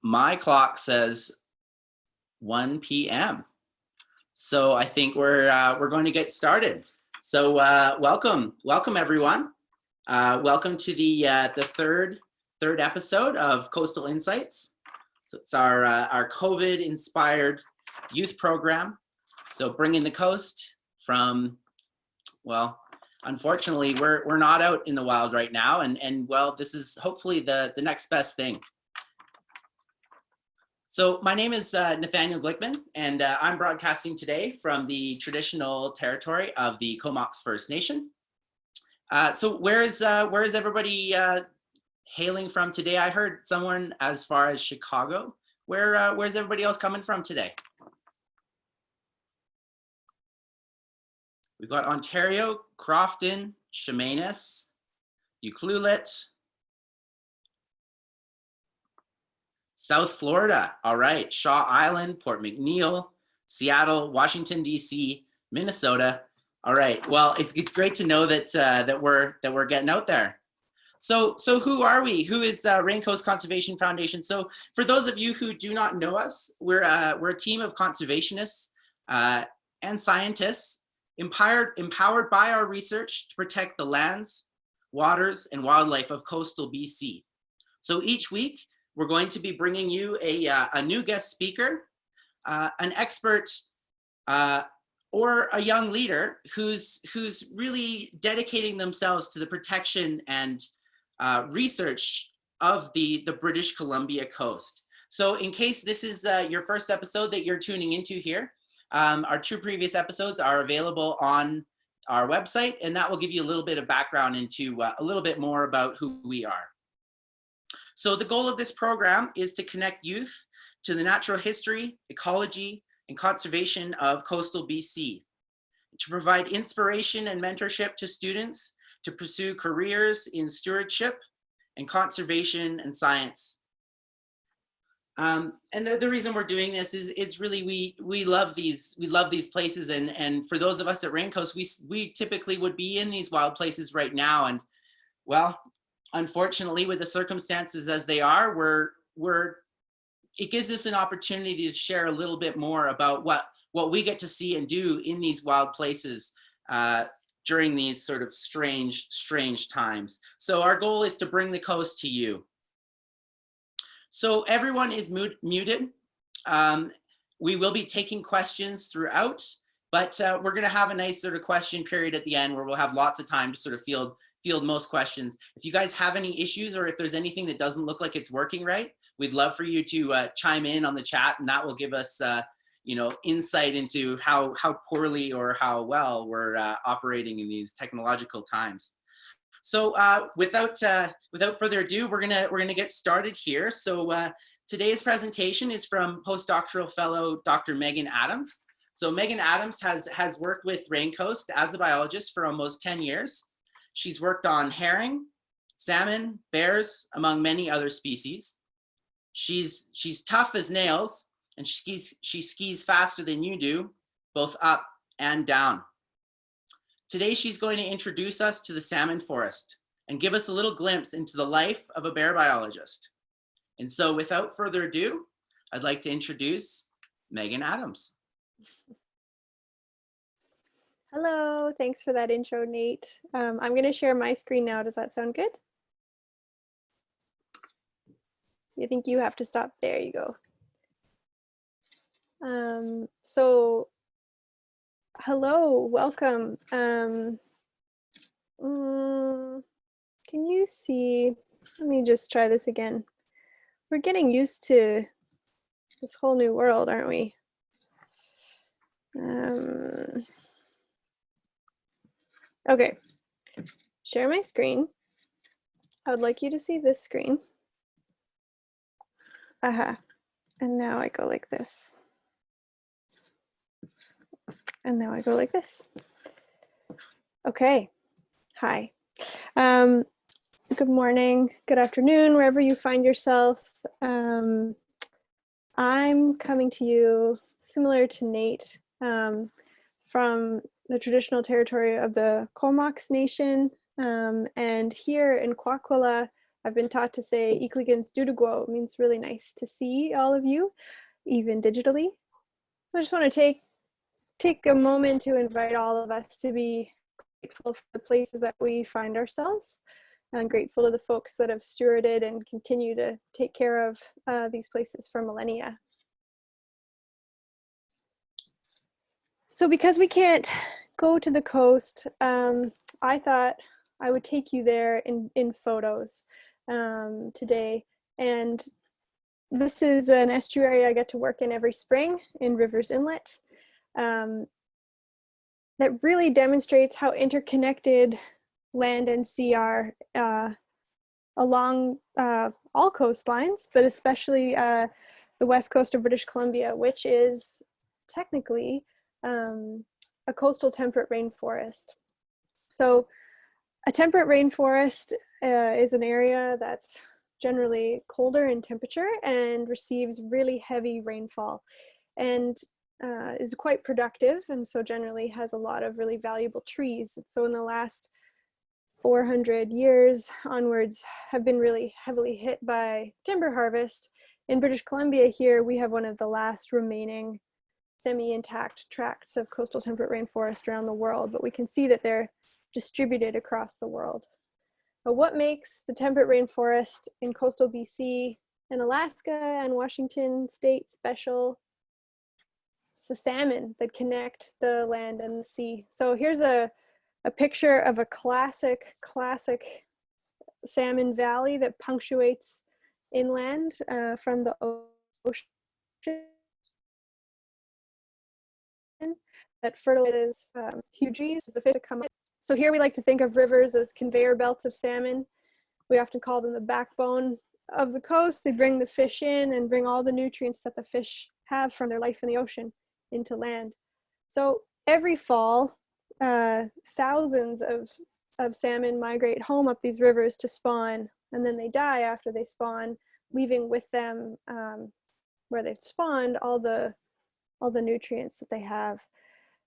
my clock says 1 p.m. So I think we're going to get started. So welcome everyone. Welcome to the third episode of Coastal Insights. So it's our COVID-inspired youth program. So bringing the coast from, well, unfortunately, we're not out in the wild right now, and well, this is hopefully the next best thing. So my name is Nathaniel Glickman, and I'm broadcasting today from the traditional territory of the Comox First Nation. So where is everybody hailing from today? I heard someone as far as Chicago. Where's everybody else coming from today? We've got Ontario, Crofton, Chemainus, Ucluelet, South Florida. All right, Shaw Island, Port McNeill, Seattle, Washington D.C., Minnesota. All right. Well, it's great to know that that we're getting out there. So who are we? Who is Raincoast Conservation Foundation? So for those of you who do not know us, we're a team of conservationists and scientists empowered by our research to protect the lands, waters, and wildlife of coastal BC. So each week, we're going to be bringing you a new guest speaker, an expert, or a young leader who's really dedicating themselves to the protection and research of the British Columbia coast. So in case this is your first episode that you're tuning into here, our two previous episodes are available on our website, and that will give you a little bit of background into a little bit more about who we are. So the goal of this program is to connect youth to the natural history, ecology, and conservation of coastal BC, to provide inspiration and mentorship to students to pursue careers in stewardship and conservation and science. And the reason we're doing this is really we love these places, and for those of us at Raincoast, we typically would be in these wild places right now, and well, unfortunately, with the circumstances as they are, it gives us an opportunity to share a little bit more about what we get to see and do in these wild places during these sort of strange times. So our goal is to bring the coast to you. So everyone is muted. We will be taking questions throughout, but we're going to have a nice sort of question period at the end where we'll have lots of time to sort of field most questions. If you guys have any issues, or if there's anything that doesn't look like it's working right, we'd love for you to chime in on the chat, and that will give us insight into how poorly or how well we're operating in these technological times. So without further ado, we're gonna get started here. So today's presentation is from postdoctoral fellow Dr. Megan Adams. So Megan Adams has worked with Raincoast as a biologist for almost 10 years. She's worked on herring, salmon, bears, among many other species. She's tough as nails, and she skis faster than you do, both up and down. Today, she's going to introduce us to the salmon forest and give us a little glimpse into the life of a bear biologist. And so without further ado, I'd like to introduce Megan Adams. Hello, thanks for that intro, Nate. I'm going to share my screen now. Does that sound good? You think you have to stop? There you go. So, hello, welcome. Can you see? Let me just try this again. We're getting used to this whole new world, aren't we? Okay, share my screen. I would like you to see this screen. And now I go like this. And now I go like this. Okay, hi. Good morning, good afternoon, wherever you find yourself. I'm coming to you, similar to Nate, from the traditional territory of the Comox Nation. And here in Kwakwala, I've been taught to say Ikligans Dudugwo means really nice to see all of you, even digitally. I just want to take a moment to invite all of us to be grateful for the places that we find ourselves. I'm grateful to the folks that have stewarded and continue to take care of these places for millennia. So because we can't go to the coast, I thought I would take you there in photos today. And this is an estuary I get to work in every spring in Rivers Inlet. That really demonstrates how interconnected land and sea are along all coastlines, but especially the west coast of British Columbia, which is technically a coastal temperate rainforest. So a temperate rainforest is an area that's generally colder in temperature and receives really heavy rainfall, and is quite productive, and so generally has a lot of really valuable trees. So in the last 400 years onwards have been really heavily hit by timber harvest. In British Columbia here, we have one of the last remaining semi-intact tracts of coastal temperate rainforest around the world, but we can see that they're distributed across the world. But what makes the temperate rainforest in coastal BC and Alaska and Washington state special? It's the salmon that connect the land and the sea. So here's a picture of a classic salmon valley that punctuates inland from the ocean, that fertilizes huge trees for the fish to come up. So here we like to think of rivers as conveyor belts of salmon. We often call them the backbone of the coast. They bring the fish in and bring all the nutrients that the fish have from their life in the ocean into land. So every fall, thousands of salmon migrate home up these rivers to spawn, and then they die after they spawn, leaving with them where they've spawned all the nutrients that they have.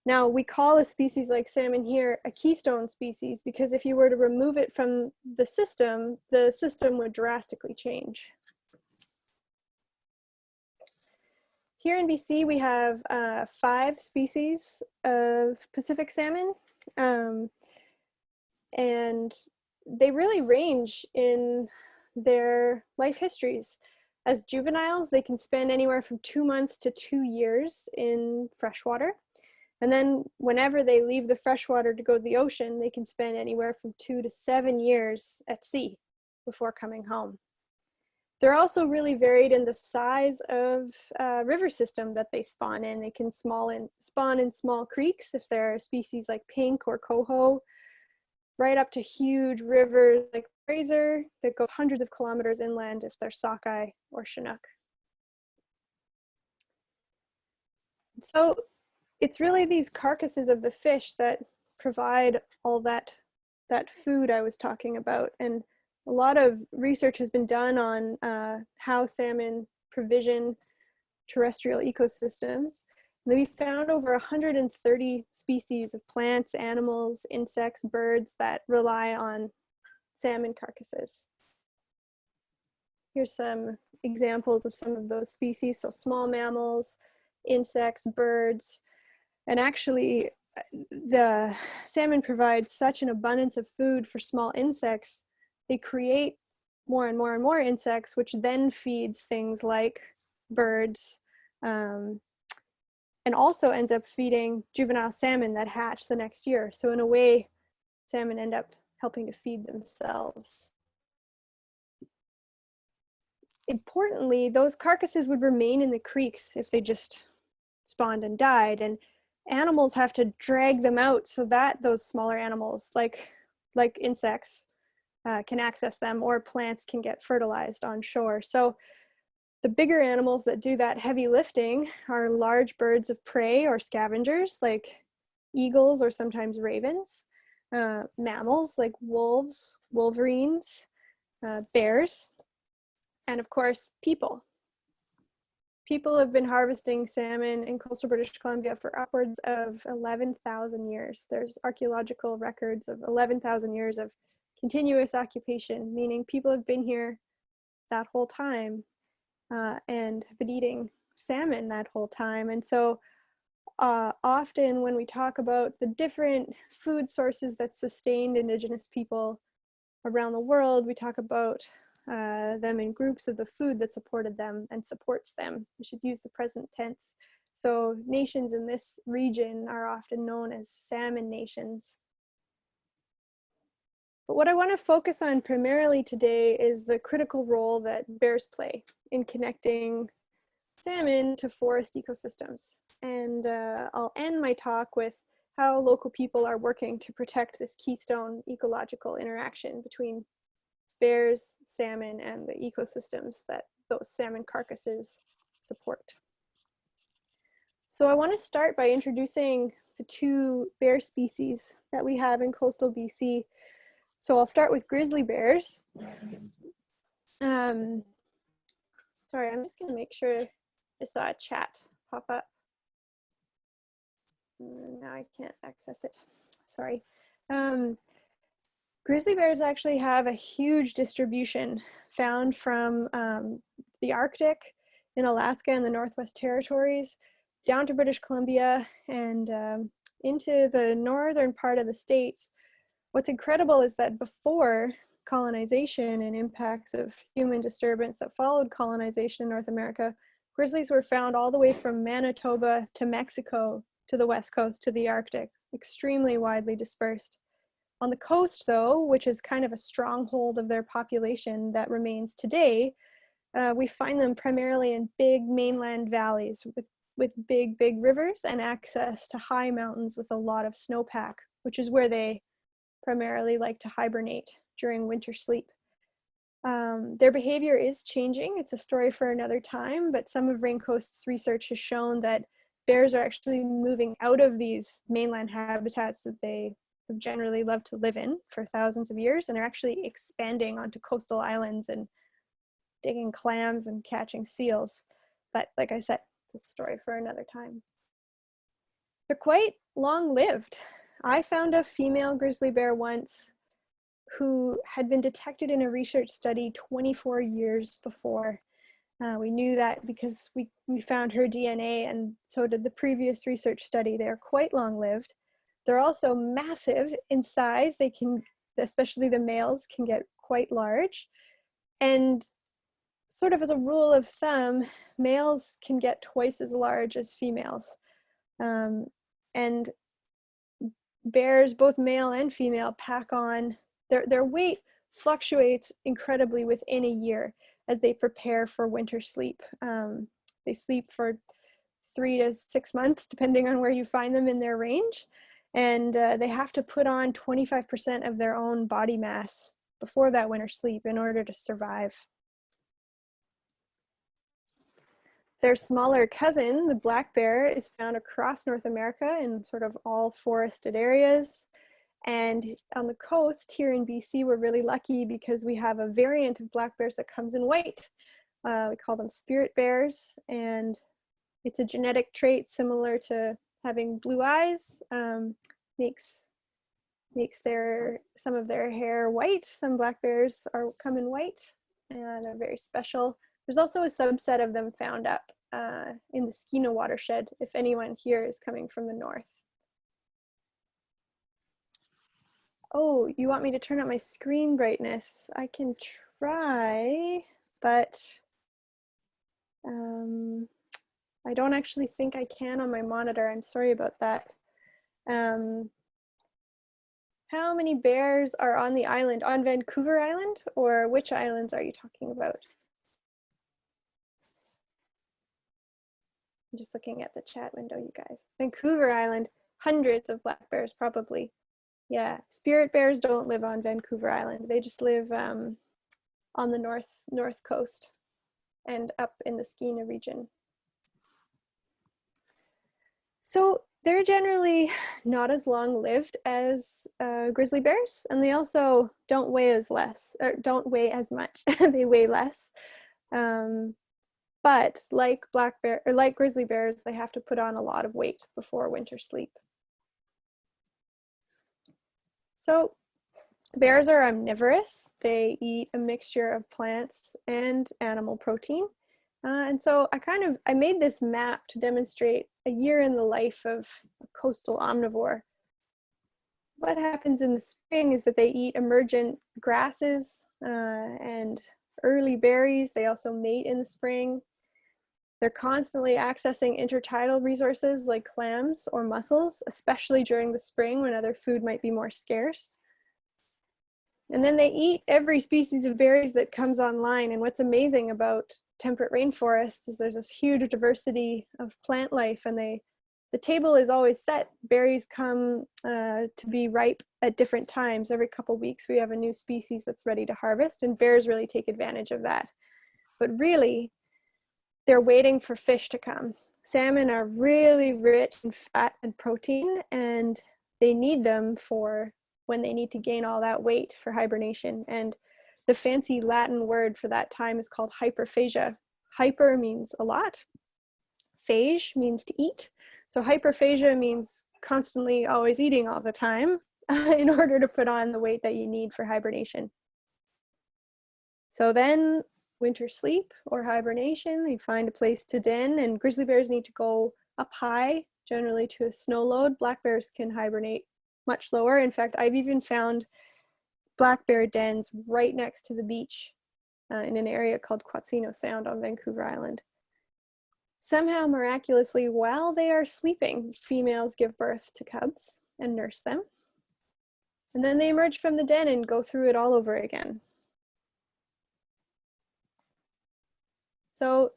Now, we call a species like salmon here a keystone species because if you were to remove it from the system would drastically change. Here in BC, we have 5 species of Pacific salmon, and they really range in their life histories. As juveniles, they can spend anywhere from 2 months to 2 years in freshwater. And then whenever they leave the freshwater to go to the ocean, they can spend anywhere from 2 to 7 years at sea before coming home. They're also really varied in the size of river system that they spawn in. They can spawn in small creeks if they're species like pink or coho, right up to huge rivers like Fraser that go hundreds of kilometers inland if they're sockeye or Chinook. So it's really these carcasses of the fish that provide all that food I was talking about. And a lot of research has been done on how salmon provision terrestrial ecosystems. And we found over 130 species of plants, animals, insects, birds that rely on salmon carcasses. Here's some examples of some of those species. So small mammals, insects, birds. And actually, the salmon provides such an abundance of food for small insects, they create more and more and more insects, which then feeds things like birds, and also ends up feeding juvenile salmon that hatch the next year. So in a way, salmon end up helping to feed themselves. Importantly, those carcasses would remain in the creeks if they just spawned and died, and animals have to drag them out so that those smaller animals like insects can access them, or plants can get fertilized on shore. So the bigger animals that do that heavy lifting are large birds of prey or scavengers like eagles or sometimes ravens, mammals like wolves, wolverines, bears, and of course people. People have been harvesting salmon in coastal British Columbia for upwards of 11,000 years. There's archaeological records of 11,000 years of continuous occupation, meaning people have been here that whole time and have been eating salmon that whole time. And so often when we talk about the different food sources that sustained Indigenous people around the world, we talk about them in groups of the food that supported them and supports them. We should use the present tense. So nations in this region are often known as salmon nations. But what I want to focus on primarily today is the critical role that bears play in connecting salmon to forest ecosystems. And I'll end my talk with how local people are working to protect this keystone ecological interaction between bears, salmon, and the ecosystems that those salmon carcasses support. So I want to start by introducing the two bear species that we have in coastal BC. So I'll start with grizzly bears. Sorry, I'm just going to make sure I saw a chat pop up. Now I can't access it. Sorry. Grizzly bears actually have a huge distribution found from the Arctic in Alaska and the Northwest Territories down to British Columbia and into the northern part of the States. What's incredible is that before colonization and impacts of human disturbance that followed colonization in North America, grizzlies were found all the way from Manitoba to Mexico to the West Coast to the Arctic, extremely widely dispersed. On the coast, though, which is kind of a stronghold of their population that remains today, we find them primarily in big mainland valleys with big rivers and access to high mountains with a lot of snowpack, which is where they primarily like to hibernate during winter sleep. Their behavior is changing. It's a story for another time, but some of Raincoast's research has shown that bears are actually moving out of these mainland habitats that they have generally loved to live in for thousands of years, and they're actually expanding onto coastal islands and digging clams and catching seals. But like I said, it's a story for another time. They're quite long-lived. I found a female grizzly bear once who had been detected in a research study 24 years before. We knew that because we found her DNA, and so did the previous research study. They are quite long-lived. They're also massive in size. They can, especially the males, can get quite large. And sort of as a rule of thumb, males can get twice as large as females. And bears, both male and female, pack on, their weight fluctuates incredibly within a year as they prepare for winter sleep. They sleep for 3 to 6 months, depending on where you find them in their range. And they have to put on 25% of their own body mass before that winter sleep in order to survive. Their smaller cousin, the black bear, is found across North America in sort of all forested areas. And on the coast here in BC, we're really lucky because we have a variant of black bears that comes in white. We call them spirit bears, and it's a genetic trait similar to having blue eyes. Makes some of their hair white. Some black bears come in white and are very special. There's also a subset of them found up in the Skeena watershed, if anyone here is coming from the north. Oh, you want me to turn up my screen brightness? I can try, but I don't actually think I can on my monitor. I'm sorry about that. How many bears are on the island? On Vancouver Island, or which islands are you talking about? I'm just looking at the chat window, you guys. Vancouver Island, hundreds of black bears probably. Yeah, spirit bears don't live on Vancouver Island. They just live on the north coast and up in the Skeena region. So they're generally not as long-lived as grizzly bears, and they also don't weigh as much. They weigh less. But like grizzly bears, they have to put on a lot of weight before winter sleep. So Bears are omnivorous. They eat a mixture of plants and animal protein. And so I made this map to demonstrate a year in the life of a coastal omnivore. What happens in the spring is that they eat emergent grasses and early berries. They also mate in the spring. They're constantly accessing intertidal resources like clams or mussels, especially during the spring when other food might be more scarce. And then they eat every species of berries that comes online. And what's amazing about temperate rainforests is there's this huge diversity of plant life, and the table is always set. Berries come to be ripe at different times. Every couple weeks we have a new species that's ready to harvest, and bears really take advantage of that. But really, they're waiting for fish to come. Salmon are really rich in fat and protein, and they need them for when they need to gain all that weight for hibernation. And the fancy Latin word for that time is called hyperphagia. Hyper means a lot. Phage means to eat. So hyperphagia means constantly always eating all the time in order to put on the weight that you need for hibernation. So then winter sleep or hibernation, you find a place to den, and grizzly bears need to go up high, generally to a snow load. Black bears can hibernate much lower. In fact, I've even found black bear dens right next to the beach in an area called Quatsino Sound on Vancouver Island. Somehow, miraculously, while they are sleeping, females give birth to cubs and nurse them. And then they emerge from the den and go through it all over again. So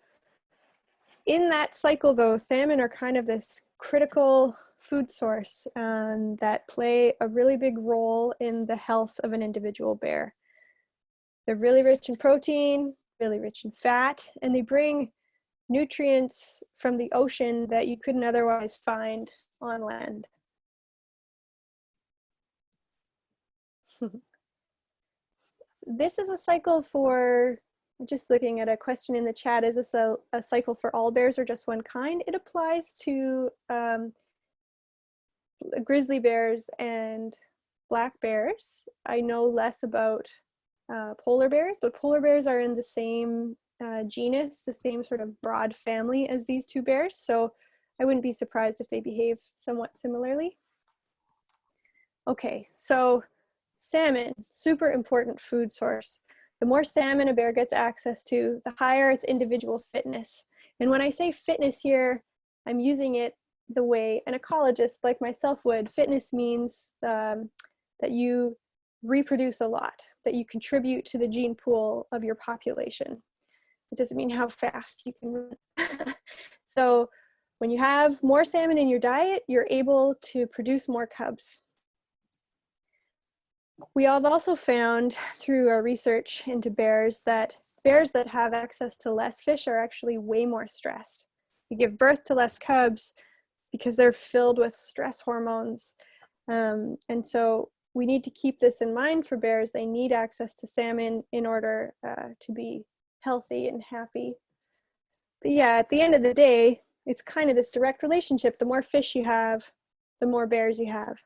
in that cycle, though, salmon are kind of this critical food source that play a really big role in the health of an individual bear. They're really rich in protein, really rich in fat, and they bring nutrients from the ocean that you couldn't otherwise find on land. This is a cycle for, just looking at a question in the chat, is this a cycle for all bears or just one kind? It applies to grizzly bears and black bears. I know less about polar bears, but polar bears are in the same genus, the same sort of broad family as these two bears. So I wouldn't be surprised if they behave somewhat similarly. Okay, so salmon, super important food source. The more salmon a bear gets access to, the higher its individual fitness. And when I say fitness here, I'm using it the way an ecologist like myself would. Fitness means that you reproduce a lot, that you contribute to the gene pool of your population. It doesn't mean how fast you can run. So when you have more salmon in your diet, you're able to produce more cubs. We have also found through our research into bears that have access to less fish are actually way more stressed. You give birth to less cubs because they're filled with stress hormones. And so we need to keep this in mind for bears. They need access to salmon in order to be healthy and happy. But yeah, at the end of the day, it's kind of this direct relationship. The more fish you have, the more bears you have.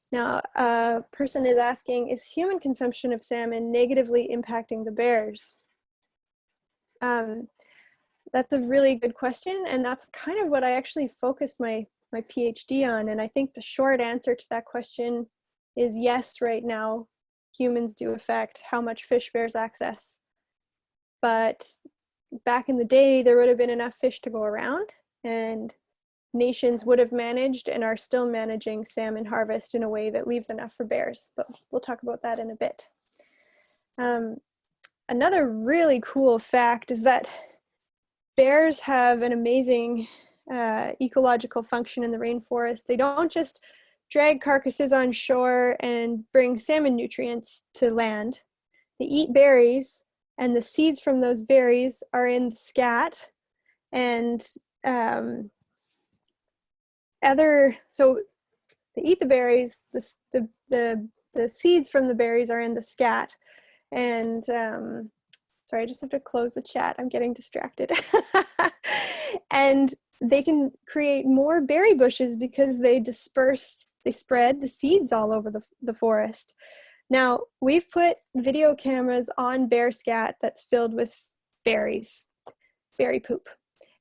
Now, a person is asking, is human consumption of salmon negatively impacting the bears? That's a really good question, and that's kind of what I actually focused my PhD on. And I think the short answer to that question is yes, right now, humans do affect how much fish bears access. But back in the day, there would have been enough fish to go around, and nations would have managed and are still managing salmon harvest in a way that leaves enough for bears, but we'll talk about that in a bit. Another really cool fact is that bears have an amazing ecological function in the rainforest. They don't just drag carcasses on shore and bring salmon nutrients to land. They eat berries, and the seeds from those berries are in the scat, and so they eat the berries, the seeds from the berries are in the scat, and sorry, I just have to close the chat, I'm getting distracted. And they can create more berry bushes because they spread the seeds all over the forest. Now, we've put video cameras on bear scat that's filled with berries, berry poop.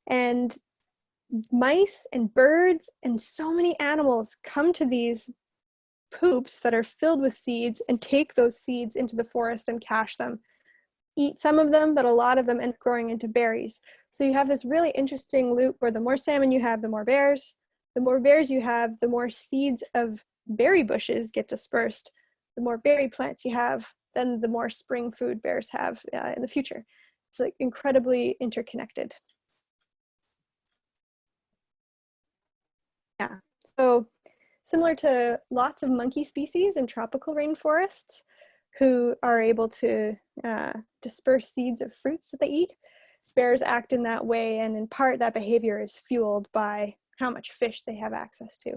And mice and birds and so many animals come to these poops that are filled with seeds and take those seeds into the forest and cache them. Eat some of them, but a lot of them end up growing into berries. So you have this really interesting loop where the more salmon you have, the more bears. The more bears you have, the more seeds of berry bushes get dispersed. The more berry plants you have, then the more spring food bears have in the future. It's like incredibly interconnected. Yeah, so similar to lots of monkey species in tropical rainforests who are able to disperse seeds of fruits that they eat, bears act in that way, and in part that behavior is fueled by how much fish they have access to.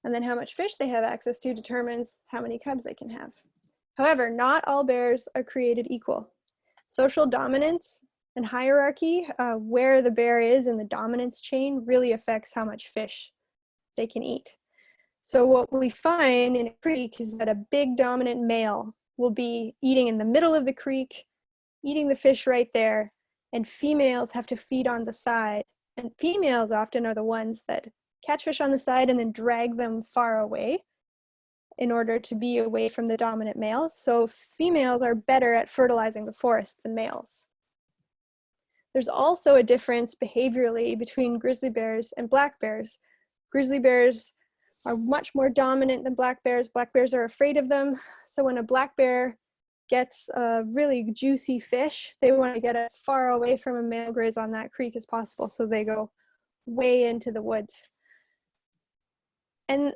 And then how much fish they have access to determines how many cubs they can have. However, not all bears are created equal. Social dominance and hierarchy, where the bear is in the dominance chain, really affects how much fish they can eat. So what we find in a creek is that a big dominant male will be eating in the middle of the creek, eating the fish right there, and females have to feed on the side. And females often are the ones that catch fish on the side and then drag them far away in order to be away from the dominant males. So females are better at fertilizing the forest than males. There's also a difference behaviorally between grizzly bears and black bears. Grizzly bears are much more dominant than black bears. Black bears are afraid of them. So when a black bear gets a really juicy fish, they want to get as far away from a male grizz on that creek as possible. So they go way into the woods. And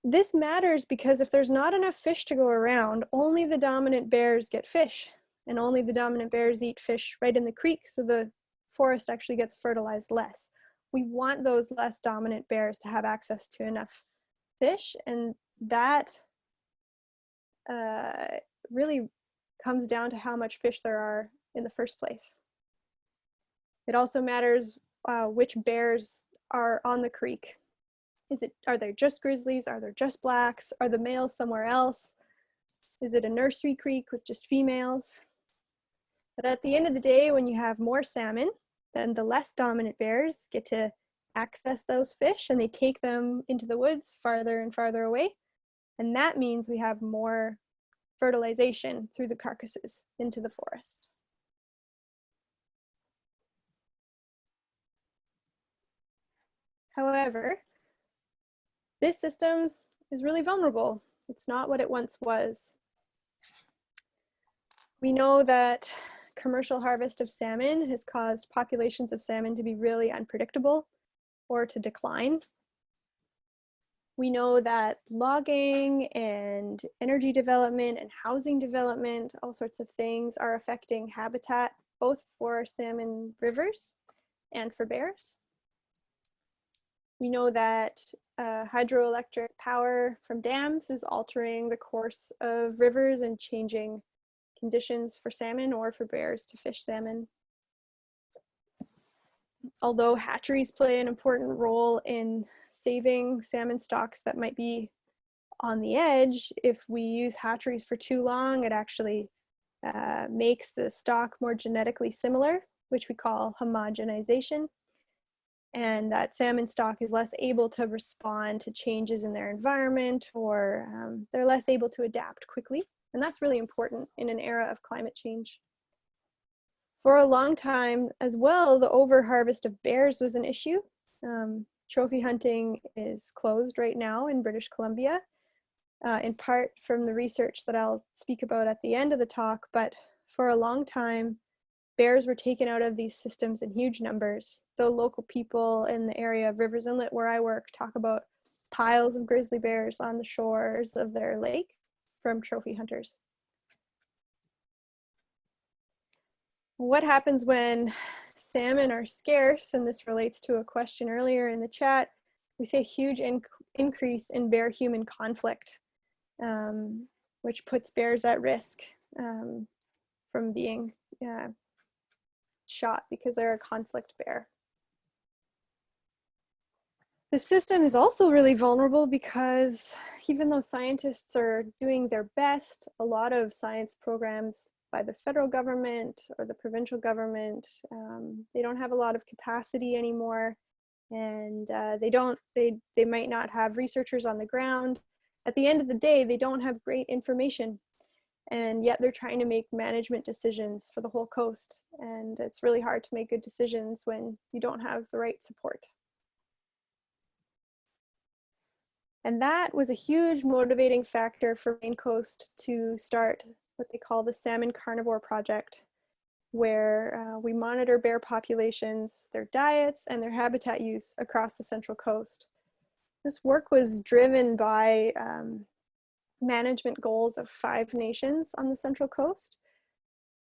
this matters because if there's not enough fish to go around, only the dominant bears get fish, and only the dominant bears eat fish right in the creek, so the forest actually gets fertilized less. We want those less dominant bears to have access to enough fish, and that really comes down to how much fish there are in the first place. It also matters which bears are on the creek. Are there just grizzlies? Are there just blacks? Are the males somewhere else? Is it a nursery creek with just females? But at the end of the day, when you have more salmon, then the less dominant bears get to access those fish and they take them into the woods farther and farther away. And that means we have more fertilization through the carcasses into the forest. However, this system is really vulnerable. It's not what it once was. We know that commercial harvest of salmon has caused populations of salmon to be really unpredictable or to decline. We know that logging and energy development and housing development, all sorts of things, are affecting habitat both for salmon rivers and for bears. We know that hydroelectric power from dams is altering the course of rivers and changing conditions for salmon or for bears to fish salmon. Although hatcheries play an important role in saving salmon stocks that might be on the edge, if we use hatcheries for too long, it actually makes the stock more genetically similar, which we call homogenization. And that salmon stock is less able to respond to changes in their environment, or they're less able to adapt quickly. And that's really important in an era of climate change. For a long time as well, the overharvest of bears was an issue. Trophy hunting is closed right now in British Columbia, in part from the research that I'll speak about at the end of the talk, but for a long time, bears were taken out of these systems in huge numbers. The local people in the area of Rivers Inlet where I work talk about piles of grizzly bears on the shores of their lake from trophy hunters. What happens when salmon are scarce, and this relates to a question earlier in the chat, we see a huge increase in bear-human conflict, which puts bears at risk from being shot because they're a conflict bear. The system is also really vulnerable because even though scientists are doing their best, a lot of science programs by the federal government or the provincial government, they don't have a lot of capacity anymore, and they might not have researchers on the ground. At the end of the day, they don't have great information, and yet they're trying to make management decisions for the whole coast, and it's really hard to make good decisions when you don't have the right support. And that was a huge motivating factor for Maine Coast to start what they call the Salmon Carnivore Project, where we monitor bear populations, their diets, and their habitat use across the Central Coast. This work was driven by management goals of 5 nations on the Central Coast.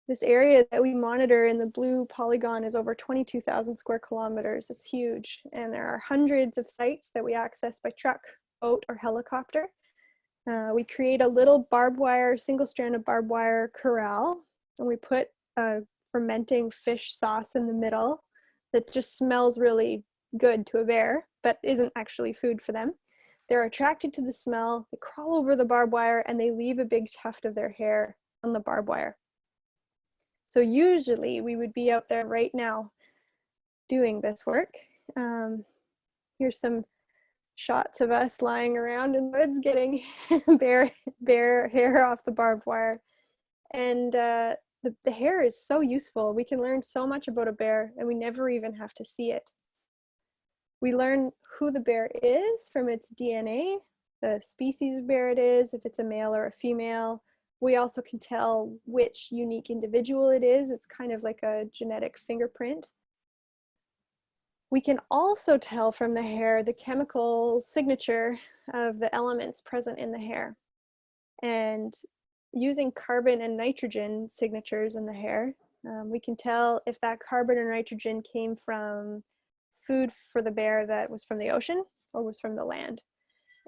This area that we monitor in the blue polygon is over 22,000 square kilometers. It's huge, and there are hundreds of sites that we access by truck, boat, or helicopter. We create a little barbed wire, single-stranded barbed wire corral, and we put a fermenting fish sauce in the middle that just smells really good to a bear, but isn't actually food for them. They're attracted to the smell, they crawl over the barbed wire, and they leave a big tuft of their hair on the barbed wire. So usually we would be out there right now doing this work. Here's some shots of us lying around in the woods getting bear hair off the barbed wire. And the hair is so useful. We can learn so much about a bear, and we never even have to see it. We learn who the bear is from its DNA, the species of bear it is, if it's a male or a female. We also can tell which unique individual it is. It's kind of like a genetic fingerprint. We can also tell from the hair the chemical signature of the elements present in the hair. And using carbon and nitrogen signatures in the hair, we can tell if that carbon or nitrogen came from food for the bear that was from the ocean or was from the land.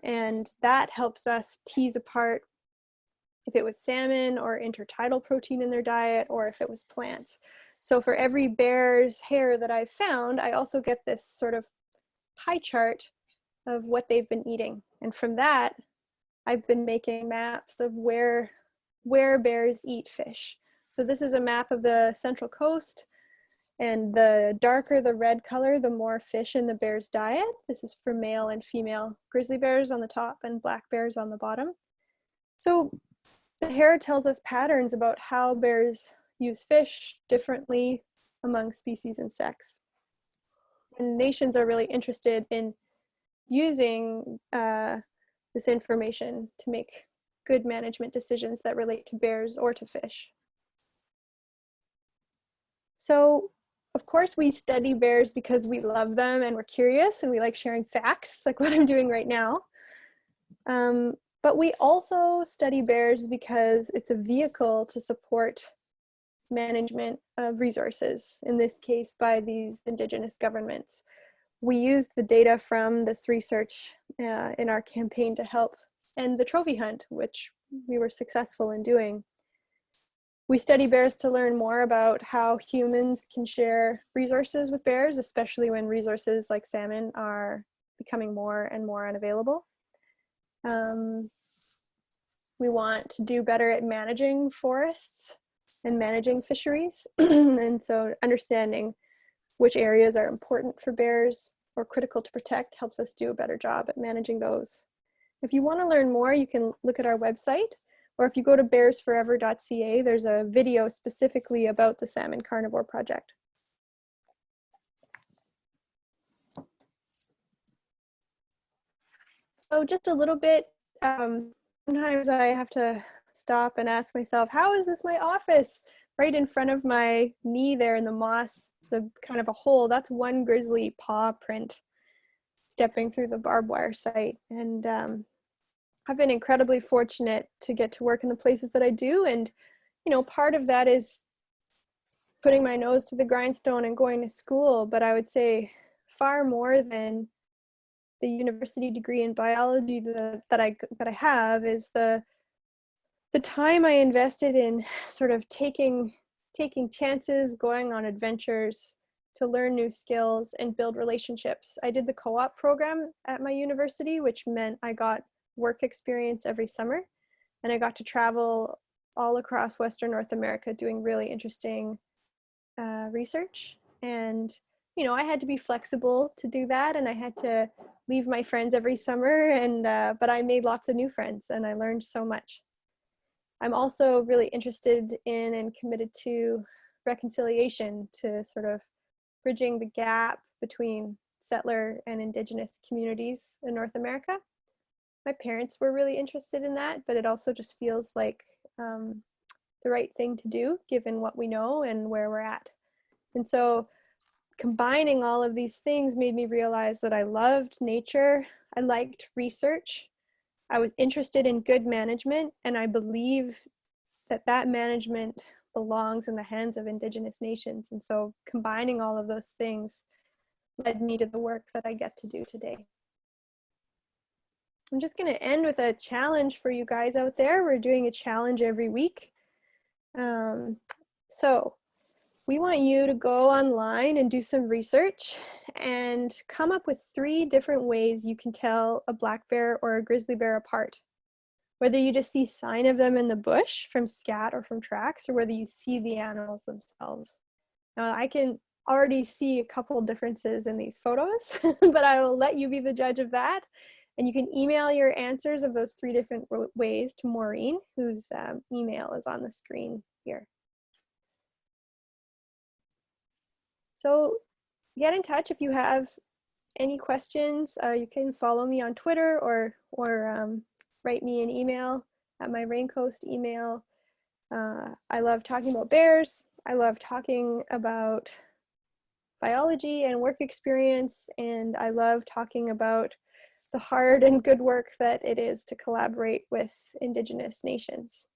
And that helps us tease apart if it was salmon or intertidal protein in their diet, or if it was plants. So for every bear's hair that I've found, I also get this sort of pie chart of what they've been eating. And from that, I've been making maps of where bears eat fish. So this is a map of the Central Coast, and the darker the red color, the more fish in the bear's diet. This is for male and female grizzly bears on the top and black bears on the bottom. So the hair tells us patterns about how bears use fish differently among species and sex. And nations are really interested in using this information to make good management decisions that relate to bears or to fish. So, of course, we study bears because we love them and we're curious and we like sharing facts, like what I'm doing right now. But we also study bears because it's a vehicle to support management of resources, in this case by these Indigenous governments. We used the data from this research in our campaign to help end the trophy hunt, which we were successful in doing. We study bears to learn more about how humans can share resources with bears, especially when resources like salmon are becoming more and more unavailable. We want to do better at managing forests and managing fisheries. And so understanding which areas are important for bears or critical to protect helps us do a better job at managing those. If you want to learn more, you can look at our website, or if you go to bearsforever.ca, there's a video specifically about the Salmon Carnivore Project. So just a little bit, sometimes I have to stop and ask myself, how is this my office? Right in front of my knee there in the moss, it's a kind of a hole. That's one grizzly paw print stepping through the barbed wire site. And I've been incredibly fortunate to get to work in the places that I do. And, you know, part of that is putting my nose to the grindstone and going to school. But I would say far more than the university degree in biology that I have is the time I invested in sort of taking chances, going on adventures, to learn new skills and build relationships. I did the co-op program at my university, which meant I got work experience every summer, and I got to travel all across Western North America doing really interesting research. And you know, I had to be flexible to do that, and I had to leave my friends every summer, and but I made lots of new friends and I learned so much. I'm also really interested in and committed to reconciliation, to sort of bridging the gap between settler and Indigenous communities in North America. My parents were really interested in that, but it also just feels like the right thing to do given what we know and where we're at. And so combining all of these things made me realize that I loved nature, I liked research, I was interested in good management, and I believe that that management belongs in the hands of Indigenous nations. And so combining all of those things led me to the work that I get to do today. I'm just going to end with a challenge for you guys out there. We're doing a challenge every week. So we want you to go online and do some research and come up with 3 different ways you can tell a black bear or a grizzly bear apart. Whether you just see sign of them in the bush from scat or from tracks, or whether you see the animals themselves. Now, I can already see a couple differences in these photos, but I will let you be the judge of that. And you can email your answers of those 3 different ways to Maureen, whose email is on the screen here. So get in touch if you have any questions. You can follow me on Twitter or write me an email at my Raincoast email. I love talking about bears. I love talking about biology and work experience, and I love talking about the hard and good work that it is to collaborate with Indigenous nations.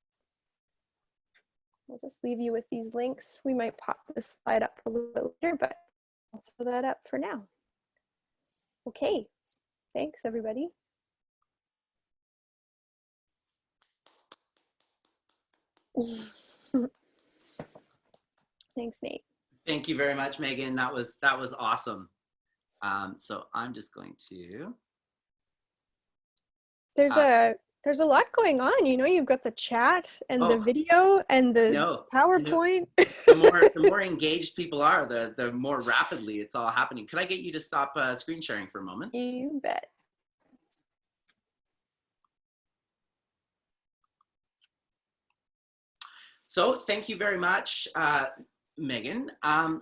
I'll just leave you with these links. We might pop this slide up a little bit later, but I'll throw that up for now. Okay, thanks everybody. Thanks, Nate. Thank you very much, Megan. That was awesome. So I'm just going to. There's a lot going on. You know, you've got the chat and the video and the PowerPoint. The more engaged people are, the more rapidly it's all happening. Could I get you to stop screen sharing for a moment? You bet. So thank you very much, Megan.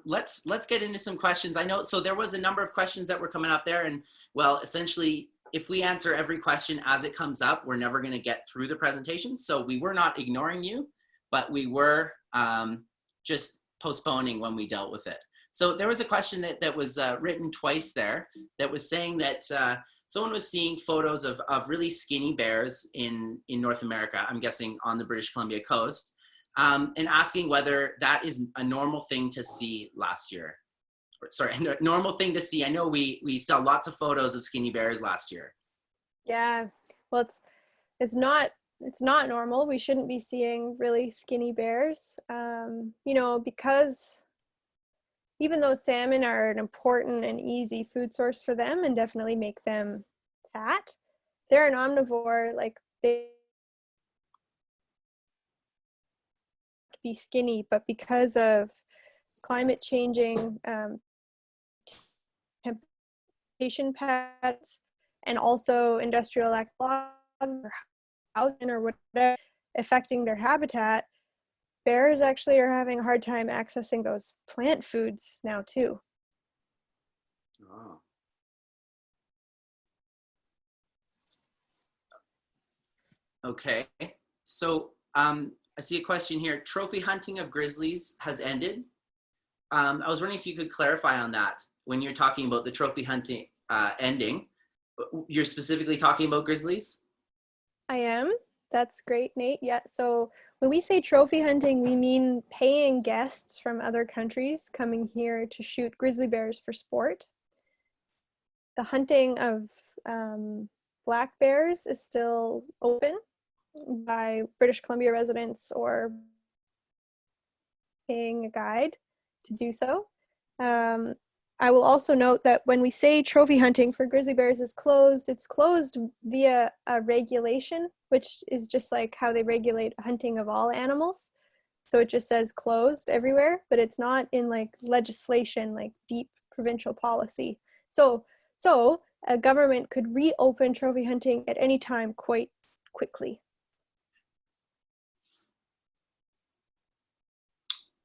Let's get into some questions. I know, so there was a number of questions that were coming up there, and well, essentially, if we answer every question as it comes up, we're never going to get through the presentation. So we were not ignoring you, but we were just postponing when we dealt with it. So there was a question that was written twice there that was saying that someone was seeing photos of really skinny bears in North America, I'm guessing on the British Columbia coast, and asking whether that is a normal thing to see last year. Sorry, normal thing to see. I know we saw lots of photos of skinny bears last year. Yeah, well, it's not normal. We shouldn't be seeing really skinny bears. You know, because even though salmon are an important and easy food source for them and definitely make them fat, they're an omnivore. Like, they be skinny, but because of climate changing temptation patterns and also industrial activity or whatever affecting their habitat, bears actually are having a hard time accessing those plant foods now too. Oh. Okay, so I see a question here. Trophy hunting of grizzlies has ended. I was wondering if you could clarify on that. When you're talking about the trophy hunting ending, you're specifically talking about grizzlies? I am. That's great, Nate. Yeah, so when we say trophy hunting, we mean paying guests from other countries coming here to shoot grizzly bears for sport. The hunting of black bears is still open by British Columbia residents or paying a guide to do so. Um, I will also note that when we say trophy hunting for grizzly bears is closed, it's closed via a regulation, which is just like how they regulate hunting of all animals. So it just says closed everywhere, but it's not in like legislation, like deep provincial policy. So a government could reopen trophy hunting at any time quite quickly.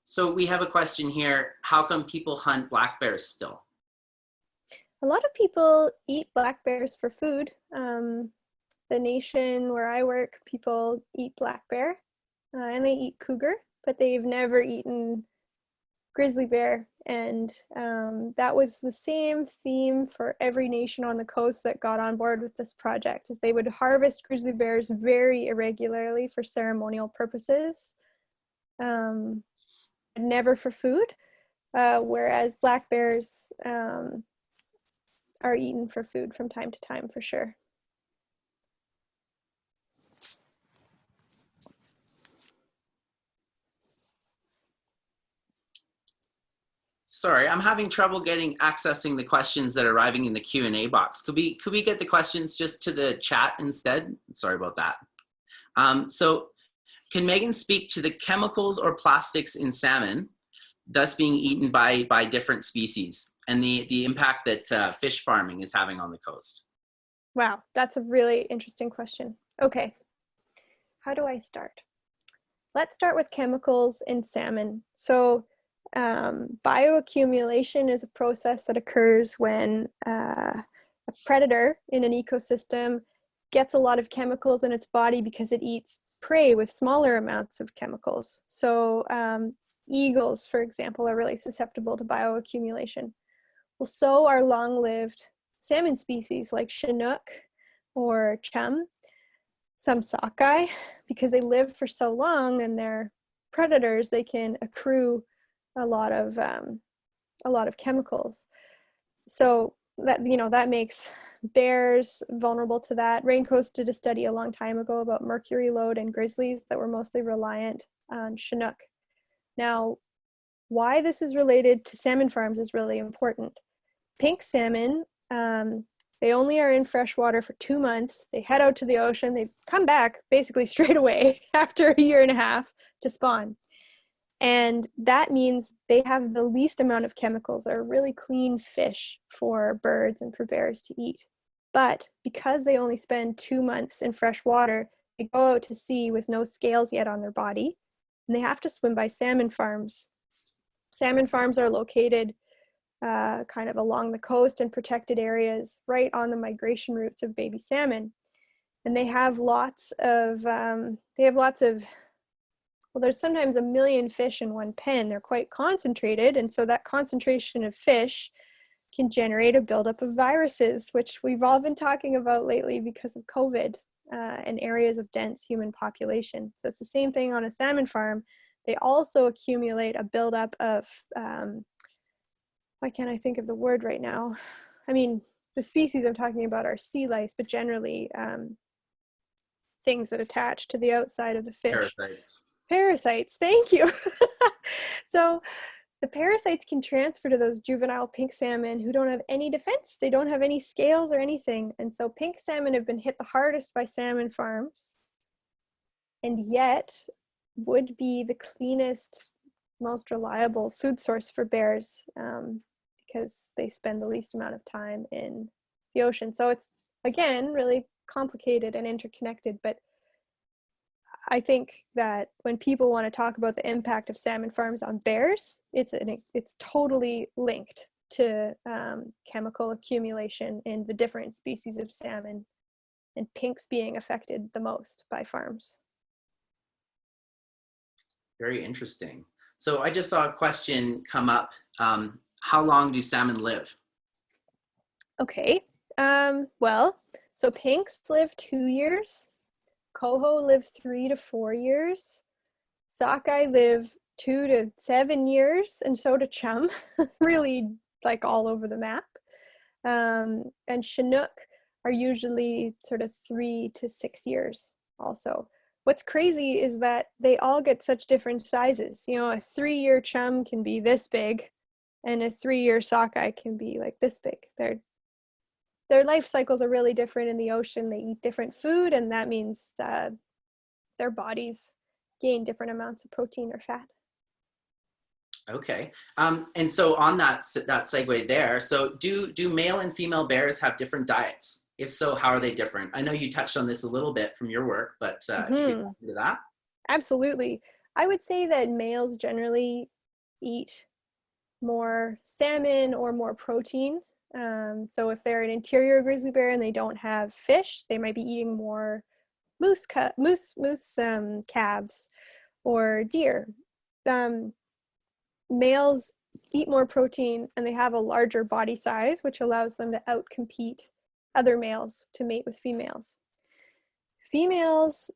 So we have a question here. How come people hunt black bears still? A lot of people eat black bears for food. The nation where I work, people eat black bear and they eat cougar, but they've never eaten grizzly bear. And that was the same theme for every nation on the coast that got on board with this project, is they would harvest grizzly bears very irregularly for ceremonial purposes, never for food, whereas black bears are eaten for food from time to time for sure. Sorry, I'm having trouble accessing the questions that are arriving in the Q&A box. Could we get the questions just to the chat instead? Sorry about that. So can Megan speak to the chemicals or plastics in salmon thus being eaten by different species and the impact that fish farming is having on the coast? Wow, that's a really interesting question. Okay, how do I start? Let's start with chemicals in salmon. So bioaccumulation is a process that occurs when a predator in an ecosystem gets a lot of chemicals in its body because it eats prey with smaller amounts of chemicals. So eagles, for example, are really susceptible to bioaccumulation. Well, so are long-lived salmon species like Chinook or chum, some sockeye, because they live for so long and they're predators, they can accrue a lot of chemicals. So that makes bears vulnerable to that. Raincoast did a study a long time ago about mercury load in grizzlies that were mostly reliant on Chinook. Now, why this is related to salmon farms is really important. Pink salmon, they only are in fresh water for 2 months. They head out to the ocean. They come back basically straight away after a year and a half to spawn. And that means they have the least amount of chemicals. They're really clean fish for birds and for bears to eat. But because they only spend 2 months in fresh water, they go out to sea with no scales yet on their body, and they have to swim by salmon farms. Salmon farms are located kind of along the coast and protected areas right on the migration routes of baby salmon. And they have lots of, well, there's sometimes 1 million fish in one pen. They're quite concentrated. And so that concentration of fish can generate a buildup of viruses, which we've all been talking about lately because of COVID and areas of dense human population. So it's the same thing on a salmon farm. They also accumulate a buildup of, why can't I think of the word right now? I mean, the species I'm talking about are sea lice, but generally things that attach to the outside of the fish. Parasites. Parasites, thank you. So the parasites can transfer to those juvenile pink salmon who don't have any defense. They don't have any scales or anything. And so pink salmon have been hit the hardest by salmon farms, and yet would be the cleanest, most reliable food source for bears because they spend the least amount of time in the ocean. So it's, again, really complicated and interconnected, but I think that when people want to talk about the impact of salmon farms on bears, it's totally linked to chemical accumulation in the different species of salmon, and pinks being affected the most by farms. Very interesting. So I just saw a question come up. How long do salmon live? Okay, well, so pinks live 2 years. Coho live 3 to 4 years. Sockeye live 2 to 7 years, and so do chum, really like all over the map. And Chinook are usually sort of 3 to 6 years also. What's crazy is that they all get such different sizes. You know, a 3-year chum can be this big, and a 3-year sockeye can be like this big. Their life cycles are really different in the ocean. They eat different food, and that means that their bodies gain different amounts of protein or fat. Okay. And so on that segue there, so do male and female bears have different diets? If so, how are they different? I know you touched on this a little bit from your work, but if you could go into that. Absolutely. I would say that males generally eat more salmon or more protein. So if they're an interior grizzly bear and they don't have fish, they might be eating more moose calves or deer. Males eat more protein and they have a larger body size, which allows them to outcompete other males to mate with females. Females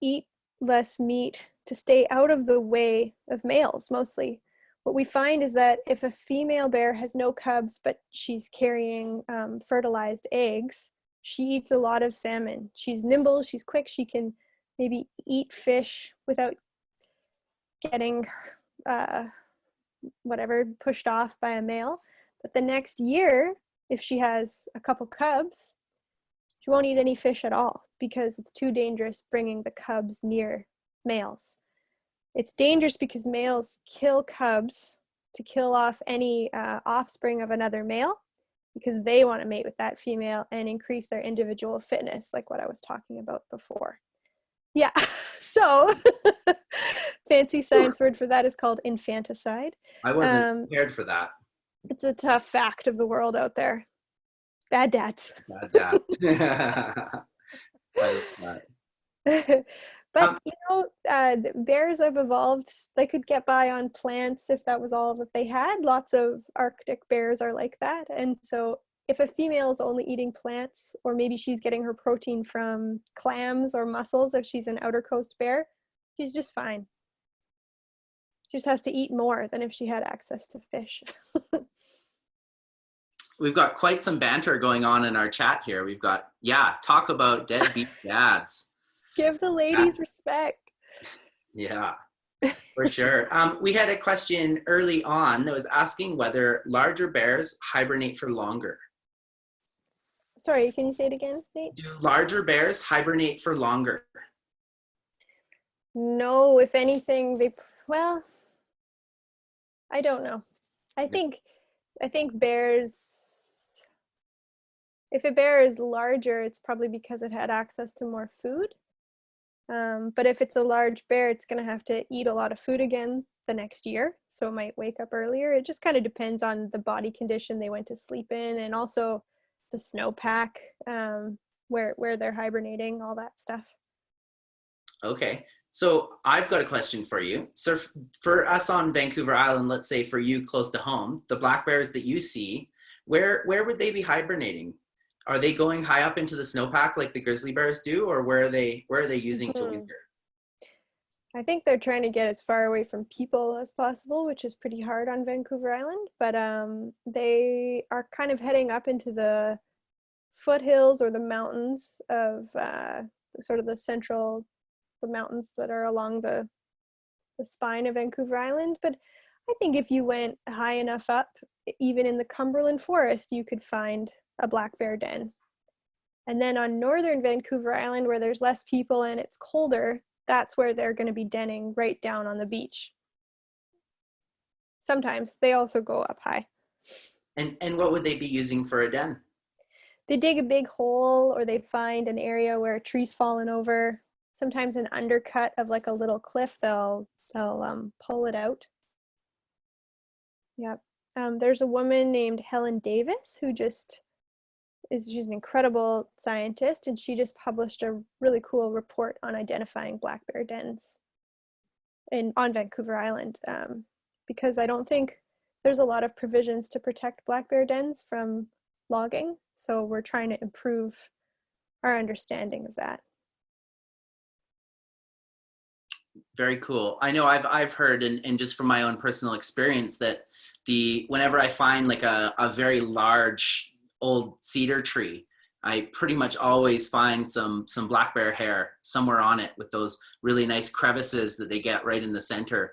eat less meat to stay out of the way of males mostly. What we find is that if a female bear has no cubs, but she's carrying fertilized eggs, she eats a lot of salmon. She's nimble, she's quick, she can maybe eat fish without getting pushed off by a male. But the next year, if she has a couple cubs, she won't eat any fish at all because it's too dangerous bringing the cubs near males. It's dangerous because males kill cubs to kill off any offspring of another male because they want to mate with that female and increase their individual fitness, like what I was talking about before. Yeah, so fancy science word for that is called infanticide. I wasn't prepared for that. It's a tough fact of the world out there. Bad dads. Bad dads. But bears have evolved. They could get by on plants if that was all that they had. Lots of Arctic bears are like that. And so if a female is only eating plants, or maybe she's getting her protein from clams or mussels, if she's an outer coast bear, she's just fine. She just has to eat more than if she had access to fish. We've got quite some banter going on in our chat here. We've got, talk about deadbeat dads. Give the ladies respect. Yeah, for sure. We had a question early on that was asking whether larger bears hibernate for longer. Sorry, can you say it again, Nate? Do larger bears hibernate for longer? No, if anything, I don't know. I think bears, if a bear is larger, it's probably because it had access to more food. But if it's a large bear, it's going to have to eat a lot of food again the next year. So it might wake up earlier. It just kind of depends on the body condition they went to sleep in, and also the snowpack, where they're hibernating, all that stuff. Okay. So I've got a question for you. So for us on Vancouver Island, let's say for you close to home, the black bears that you see, where would they be hibernating? Are they going high up into the snowpack like the grizzly bears do, or where are they using to winter? I think they're trying to get as far away from people as possible, which is pretty hard on Vancouver Island. But they are kind of heading up into the foothills or the mountains of sort of the mountains that are along the spine of Vancouver Island. But I think if you went high enough up, even in the Cumberland Forest, you could find a black bear den. And then on northern Vancouver Island, where there's less people and it's colder, that's where they're going to be denning right down on the beach. Sometimes they also go up high. And what would they be using for a den? They dig a big hole, or they find an area where a tree's fallen over. Sometimes an undercut of like a little cliff, they'll pull it out. Yep. There's a woman named Helen Davis who she's an incredible scientist, and she just published a really cool report on identifying black bear dens on Vancouver Island, because I don't think there's a lot of provisions to protect black bear dens from logging. So we're trying to improve our understanding of that. Very cool. I know I've heard, and just from my own personal experience, that whenever I find like a very large old cedar tree, I pretty much always find some black bear hair somewhere on it, with those really nice crevices that they get right in the center.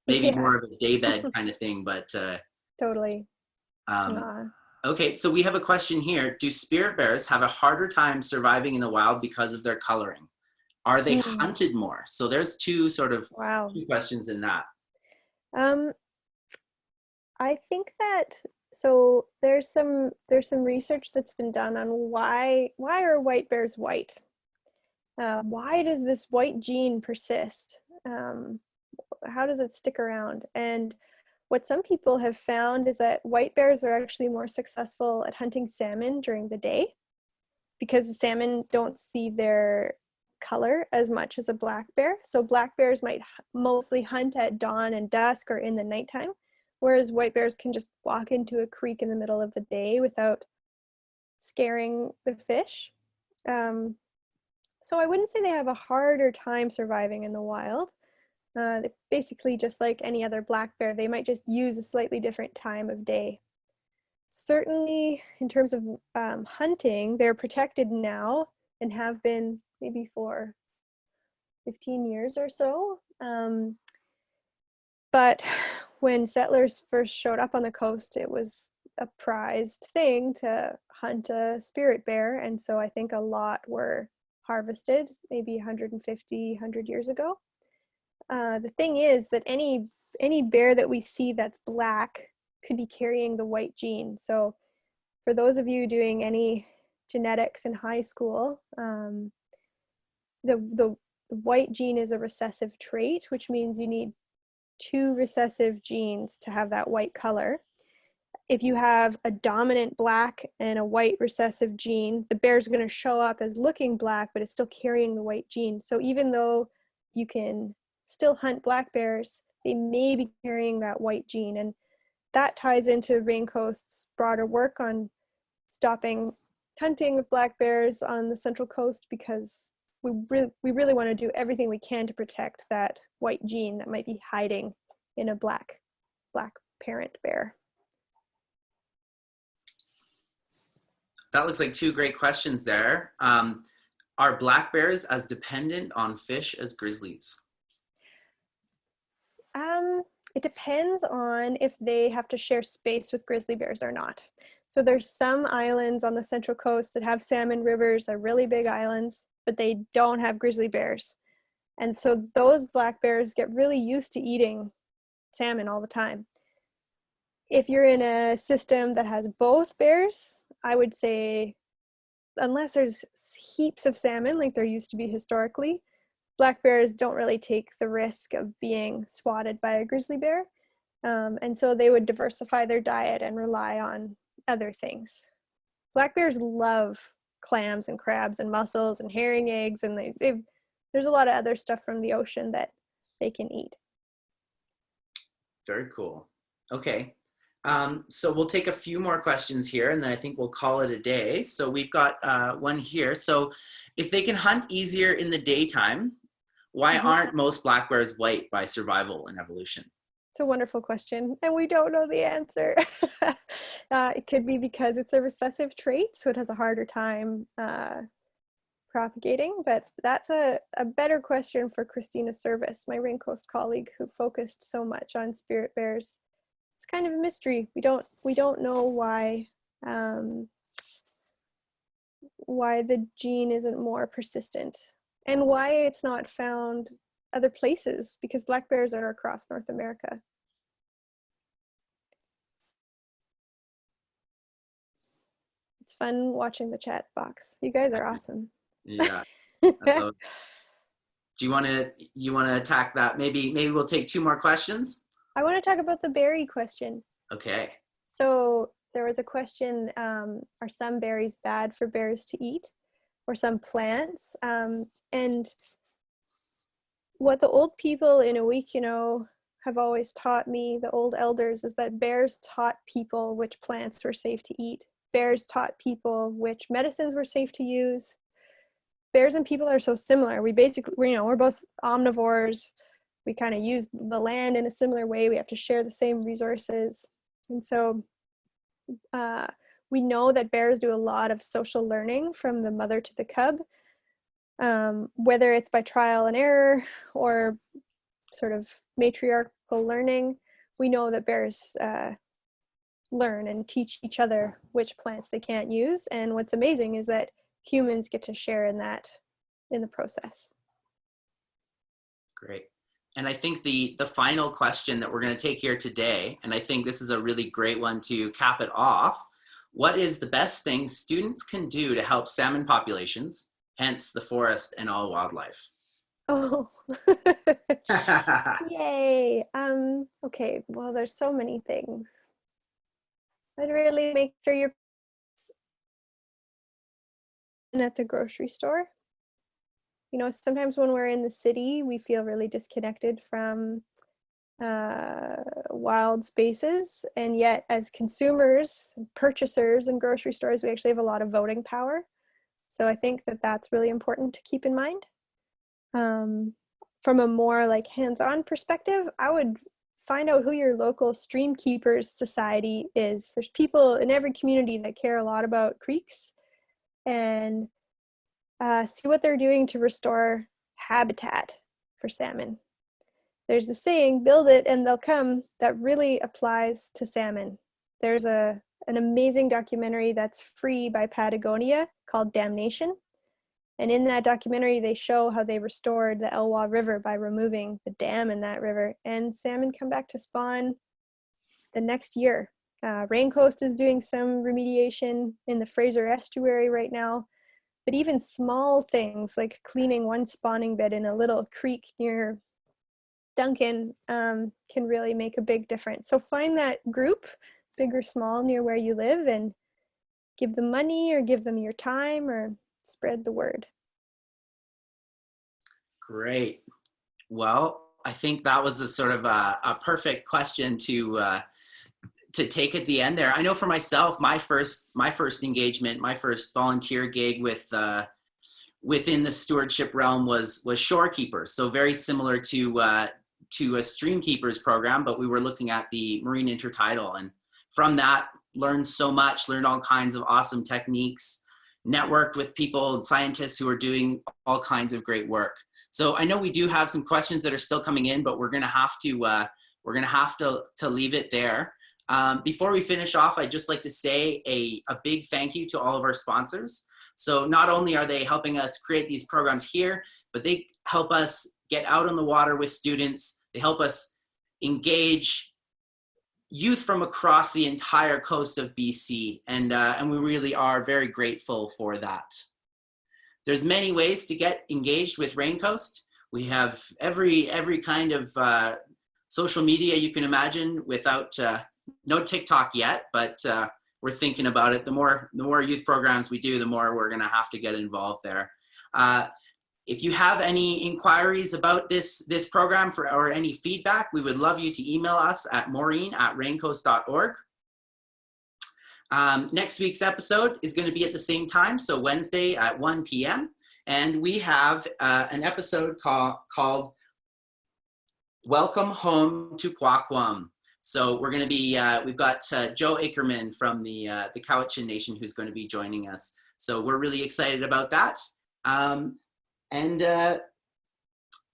maybe Yeah, more of a daybed kind of thing, but totally. um, Uh, okay, so we have a question here. Do spirit bears have a harder time surviving in the wild because of their coloring? Are they mm, hunted more? So there's wow. two questions in that. Um, I think that so there's some research that's been done on why are white bears white? Why does this white gene persist? How does it stick around? And what some people have found is that white bears are actually more successful at hunting salmon during the day because the salmon don't see their color as much as a black bear. So black bears might mostly hunt at dawn and dusk or in the nighttime, whereas white bears can just walk into a creek in the middle of the day without scaring the fish. Um, so I wouldn't say they have a harder time surviving in the wild. Basically, just like any other black bear, they might just use a slightly different time of day. Certainly, in terms of hunting, they're protected now and have been maybe for 15 years or so. But when settlers first showed up on the coast, it was a prized thing to hunt a spirit bear. And so I think a lot were harvested maybe 150, 100 years ago. The thing is that any bear that we see that's black could be carrying the white gene. So for those of you doing any genetics in high school, the white gene is a recessive trait, which means you need two recessive genes to have that white color. If you have a dominant black and a white recessive gene, the bear is going to show up as looking black, but it's still carrying the white gene. So even though you can still hunt black bears, they may be carrying that white gene. And that ties into Raincoast's broader work on stopping hunting of black bears on the Central Coast, because we really want to do everything we can to protect that white gene that might be hiding in a black parent bear. That looks like two great questions there. Are black bears as dependent on fish as grizzlies? It depends on if they have to share space with grizzly bears or not. So there's some islands on the Central Coast that have salmon rivers. They're really big islands, but they don't have grizzly bears. And so those black bears get really used to eating salmon all the time. If you're in a system that has both bears, I would say, unless there's heaps of salmon like there used to be historically, black bears don't really take the risk of being swatted by a grizzly bear. And so they would diversify their diet and rely on other things. Black bears love clams and crabs and mussels and herring eggs, and there's a lot of other stuff from the ocean that they can eat. Very cool. Okay. So we'll take a few more questions here, and then I think we'll call it a day. So we've got one here. So if they can hunt easier in the daytime, why aren't most black bears white by survival and evolution? It's a wonderful question, and we don't know the answer. It could be because it's a recessive trait, so it has a harder time propagating, but that's a better question for Christina Service, my Raincoast colleague who focused so much on spirit bears. It's kind of a mystery. We don't know why the gene isn't more persistent and why it's not found other places, because black bears are across North America. It's fun watching the chat box. You guys are awesome. Yeah. Do you want to attack that? Maybe we'll take two more questions. I want to talk about the berry question. Okay. So there was a question, are some berries bad for bears to eat, or some plants? And what the old people in Awikino have always taught me, the old elders, is that bears taught people which plants were safe to eat. Bears taught people which medicines were safe to use. Bears and people are so similar. We're both omnivores. We kind of use the land in a similar way. We have to share the same resources. And so we know that bears do a lot of social learning from the mother to the cub, whether it's by trial and error or sort of matriarch biological learning. We know that bears learn and teach each other which plants they can't use. And what's amazing is that humans get to share in that in the process. Great. And I think the final question that we're going to take here today, and I think this is a really great one to cap it off, what is the best thing students can do to help salmon populations, hence the forest and all wildlife? Oh, yay. Okay, well, there's so many things. I'd really make sure you're at the grocery store. You know, sometimes when we're in the city, we feel really disconnected from wild spaces. And yet, as consumers, purchasers in grocery stores, we actually have a lot of voting power. So I think that that's really important to keep in mind. From a more like hands-on perspective, I would find out who your local stream keepers society is. There's people in every community that care a lot about creeks, and see what they're doing to restore habitat for salmon. There's a saying, build it and they'll come, that really applies to salmon. There's an amazing documentary that's free by Patagonia called Damnation. And in that documentary, they show how they restored the Elwha River by removing the dam in that river, and salmon come back to spawn the next year. Raincoast is doing some remediation in the Fraser Estuary right now, but even small things like cleaning one spawning bed in a little creek near Duncan can really make a big difference. So find that group, big or small, near where you live, and give them money or give them your time or spread the word. Great. Well, I think that was a sort of a perfect question to take at the end there. I know for myself, my first engagement, my first volunteer gig with within the stewardship realm was shorekeepers. So very similar to a stream keepers program, but we were looking at the marine intertidal, and from that learned so much, learned all kinds of awesome techniques, networked with people and scientists who are doing all kinds of great work. So I know we do have some questions that are still coming in, but we're going to have to leave it there. Before we finish off, I'd just like to say a big thank you to all of our sponsors. So not only are they helping us create these programs here, but they help us get out on the water with students. They help us engage youth from across the entire coast of BC, and we really are very grateful for that. There's many ways to get engaged with Raincoast. We have every kind of social media you can imagine, without no TikTok yet, but we're thinking about it. The more youth programs we do, the more we're going to have to get involved there. If you have any inquiries about this program or any feedback, we would love you to email us at maureen@raincoast.org. Next week's episode is going to be at the same time, so Wednesday at 1 p.m. And we have an episode called Welcome Home to Kwakwam. So we're going to be, we've got Joe Ackerman from the Cowichan Nation who's going to be joining us. So we're really excited about that. And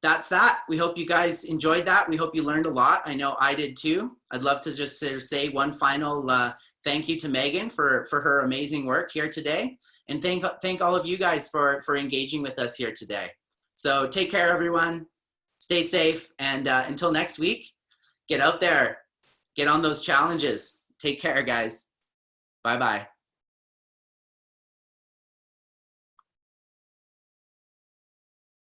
that's that. We hope you guys enjoyed that. We hope you learned a lot. I know I did too. I'd love to just say one final thank you to Megan for her amazing work here today. And thank all of you guys for engaging with us here today. So take care, everyone. Stay safe. And until next week, get out there. Get on those challenges. Take care, guys. Bye-bye.